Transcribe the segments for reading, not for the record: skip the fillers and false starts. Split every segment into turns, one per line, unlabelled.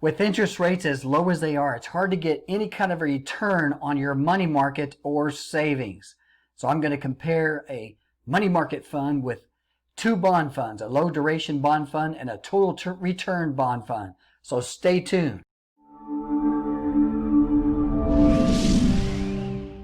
With interest rates as low as they are, it's hard to get any kind of a return on your money market or savings. So I'm going to compare a money market fund with two bond funds, a low duration bond fund and a total return bond fund. So stay tuned.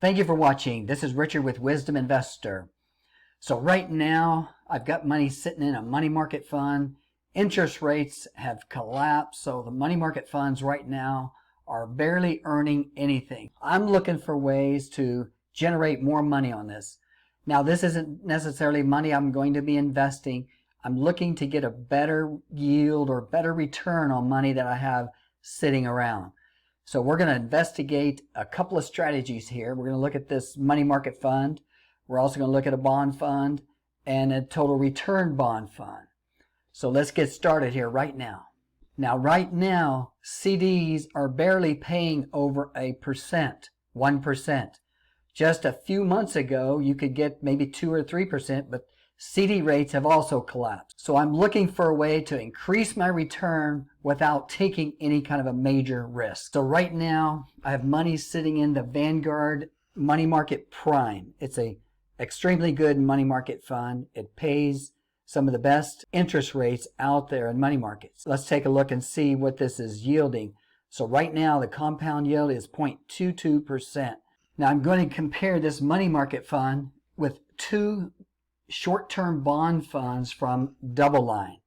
Thank you for watching. This is Richard with Wisdom Investor. So right now, I've got money sitting in a money market fund. Interest rates have collapsed, so the money market funds right now are barely earning anything. I'm looking for ways to generate more money on this. Now, this isn't necessarily money I'm going to be investing. I'm looking to get a better yield or better return on money that I have sitting around. So we're going to investigate a couple of strategies here. We're going to look at this money market fund. We're also going to look at a bond fund and a total return bond fund. So let's get started here right now. Now, right now, CDs are barely paying over 1%. Just a few months ago, you could get maybe 2 or 3%, but CD rates have also collapsed. So I'm looking for a way to increase my return without taking any kind of a major risk. So right now, I have money sitting in the Vanguard Money Market Prime. It's a extremely good money market fund. It pays some of the best interest rates out there in money markets. Let's take a look and see what this is yielding. So right now, the compound yield is 0.22%. Now I'm going to compare this money market fund with two short-term bond funds from DoubleLine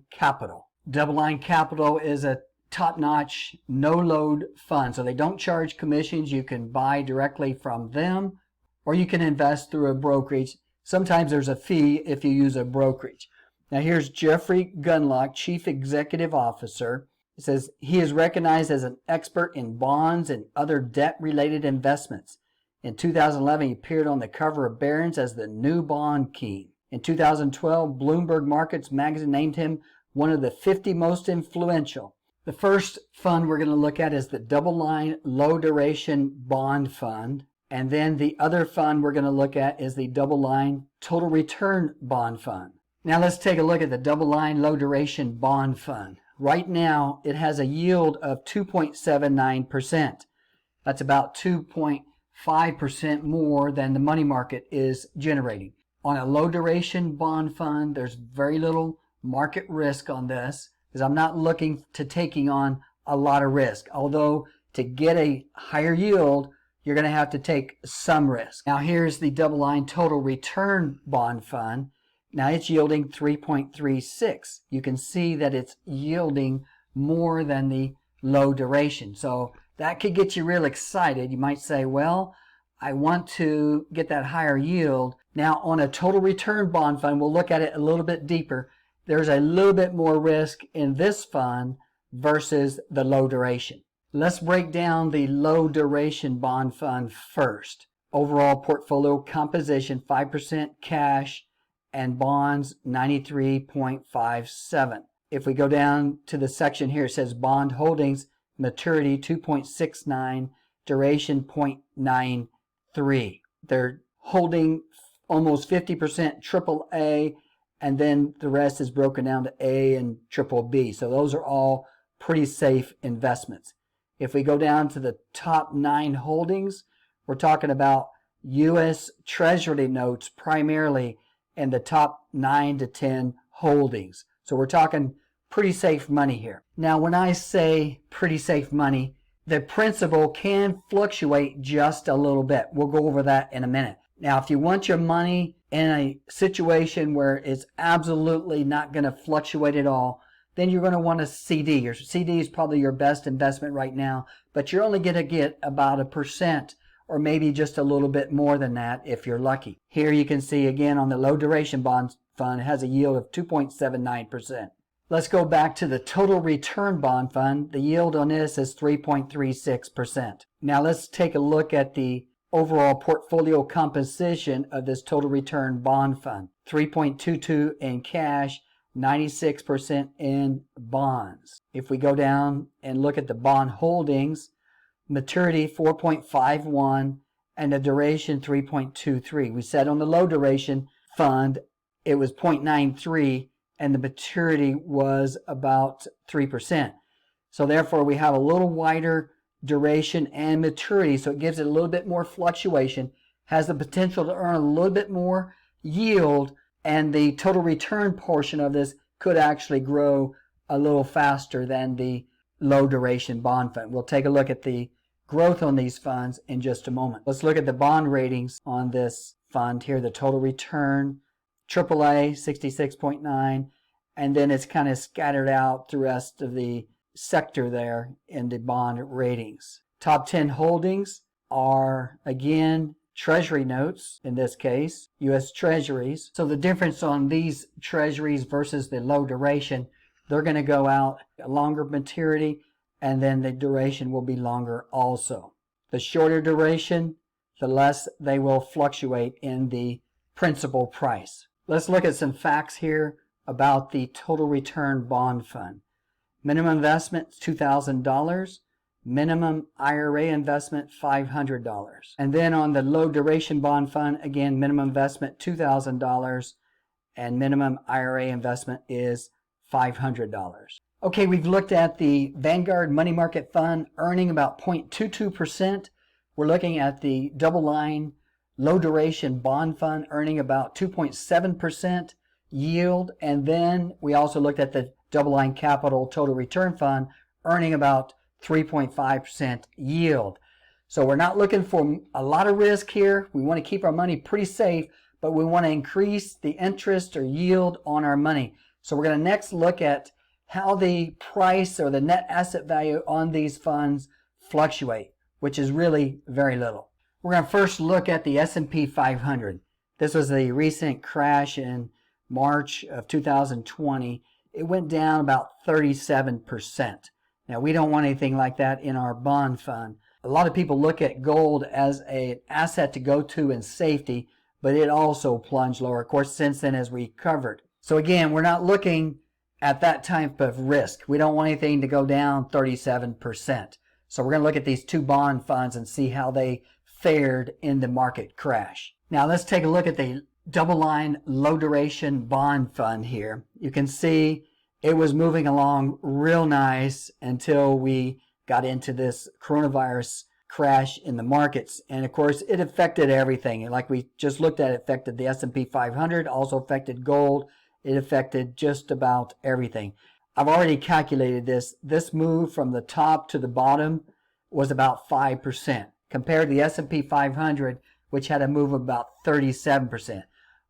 Capital. DoubleLine Capital is a top-notch, no-load fund. So they don't charge commissions. You can buy directly from them, or you can invest through a brokerage. Sometimes there's a fee if you use a brokerage. Now here's Jeffrey Gunlock, Chief Executive Officer. It says he is recognized as an expert in bonds and other debt-related investments. In 2011, he appeared on the cover of Barron's as the new bond king. In 2012, Bloomberg Markets magazine named him one of the 50 most influential. The first fund we're going to look at is the DoubleLine Low Duration Bond Fund. And then the other fund we're going to look at is the DoubleLine Total Return Bond Fund. Now let's take a look at the DoubleLine Low Duration Bond Fund. Right now, it has a yield of 2.79%. That's about 2.5% more than the money market is generating. On a low duration bond fund, there's very little market risk on this because I'm not looking to taking on a lot of risk. Although to get a higher yield, you're going to have to take some risk. Now here's the DoubleLine Total Return Bond Fund. Now it's yielding 3.36. You can see that it's yielding more than the low duration. So that could get you real excited. You might say, well, I want to get that higher yield. Now on a total return bond fund, we'll look at it a little bit deeper. There's a little bit more risk in this fund versus the low duration. Let's break down the low duration bond fund first. Overall portfolio composition, 5% cash and bonds, 93.57. If we go down to the section here, it says bond holdings, maturity 2.69, duration 0.93. They're holding almost 50% AAA, and then the rest is broken down to A and BBB. So those are all pretty safe investments. If we go down to the top 9 holdings, we're talking about U.S. Treasury notes primarily in the top 9 to 10 holdings. So we're talking pretty safe money here. Now, when I say pretty safe money, the principal can fluctuate just a little bit. We'll go over that in a minute. Now, if you want your money in a situation where it's absolutely not going to fluctuate at all, then you're going to want a CD. Your CD is probably your best investment right now, but you're only going to get about 1% or maybe just a little bit more than that if you're lucky. Here you can see again on the low duration bond fund, it has a yield of 2.79%. Let's go back to the total return bond fund. The yield on this is 3.36%. Now let's take a look at the overall portfolio composition of this total return bond fund. 3.22 in cash, 96% in bonds. If we go down and look at the bond holdings, maturity 4.51 and the duration 3.23. We said on the low duration fund it was 0.93 and the maturity was about 3%. So therefore we have a little wider duration and maturity, so it gives it a little bit more fluctuation, has the potential to earn a little bit more yield, and the total return portion of this could actually grow a little faster than the low duration bond fund. We'll take a look at the growth on these funds in just a moment. Let's look at the bond ratings on this fund here. The total return, AAA 66.9, and then it's kind of scattered out the rest of the sector there in the bond ratings. Top 10 holdings are, again, Treasury notes, in this case, U.S. Treasuries. So the difference on these Treasuries versus the low duration, they're going to go out a longer maturity, and then the duration will be longer also. The shorter duration, the less they will fluctuate in the principal price. Let's look at some facts here about the total return bond fund. Minimum investment $2,000. Minimum IRA investment $500. And then on the low duration bond fund, again, minimum investment $2,000 and minimum IRA investment is $500. Okay, we've looked at the Vanguard money market fund earning about 0.22%. We're looking at the double line low duration bond fund earning about 2.7% yield. And then we also looked at the double line capital total return fund earning about 3.5% yield. So we're not looking for a lot of risk here. We want to keep our money pretty safe, but we want to increase the interest or yield on our money. So we're going to next look at how the price or the net asset value on these funds fluctuate, which is really very little. We're going to first look at the S&P 500. This was the recent crash in March of 2020. It went down about 37%. Now, we don't want anything like that in our bond fund. A lot of people look at gold as an asset to go to in safety, but it also plunged lower. Of course, since then has recovered. So again, we're not looking at that type of risk. We don't want anything to go down 37%. So we're going to look at these two bond funds and see how they fared in the market crash. Now, let's take a look at the double line low duration bond fund here. You can see it was moving along real nice until we got into this coronavirus crash in the markets. And of course, it affected everything. Like we just looked at, it affected the S&P 500, also affected gold. It affected just about everything. I've already calculated this. This move from the top to the bottom was about 5%, compared to the S&P 500, which had a move of about 37%.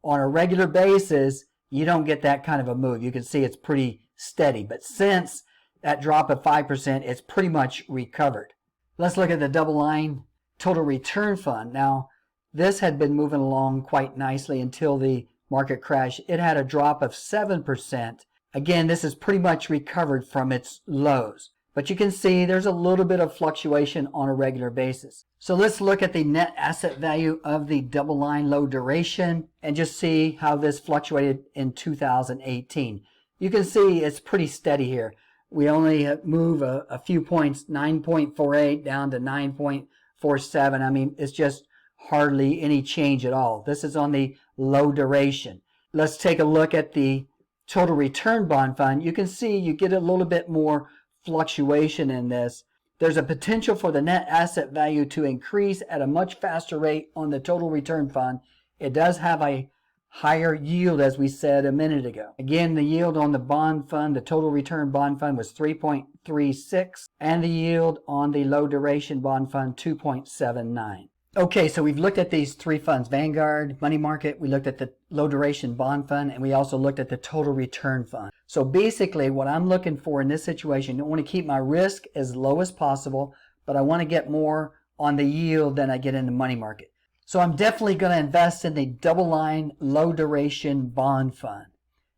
On a regular basis, you don't get that kind of a move. You can see it's pretty steady. But since that drop of 5%, it's pretty much recovered. Let's look at the double line total return fund. Now, this had been moving along quite nicely until the market crash. It had a drop of 7%. Again, this is pretty much recovered from its lows. But you can see there's a little bit of fluctuation on a regular basis. So let's look at the net asset value of the double line low duration and just see how this fluctuated in 2018. You can see it's pretty steady here. We only move a few points, 9.48 down to 9.47. I mean, it's just hardly any change at all. This is on the low duration. Let's take a look at the total return bond fund. You can see you get a little bit more fluctuation in this. There's a potential for the net asset value to increase at a much faster rate on the total return fund. It does have a higher yield, as we said a minute ago. Again, the yield on the bond fund, the total return bond fund, was 3.36, and the yield on the low duration bond fund, 2.79. Okay, so we've looked at these three funds, Vanguard, money market, we looked at the low duration bond fund, and we also looked at the total return fund. So basically what I'm looking for in this situation, I want to keep my risk as low as possible, but I want to get more on the yield than I get in the money market. So I'm definitely going to invest in the double line low duration bond fund.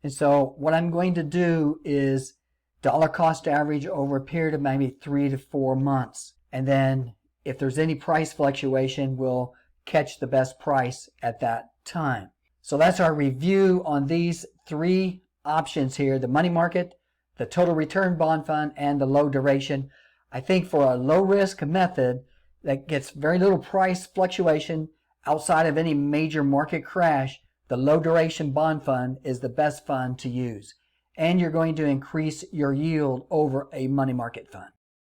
And so what I'm going to do is dollar cost average over a period of maybe 3 to 4 months. And then if there's any price fluctuation, we'll catch the best price at that time. So that's our review on these three options here, the money market, the total return bond fund, and the low duration. I think for a low risk method that gets very little price fluctuation outside of any major market crash, the low duration bond fund is the best fund to use. and you're going to increase your yield over a money market fund.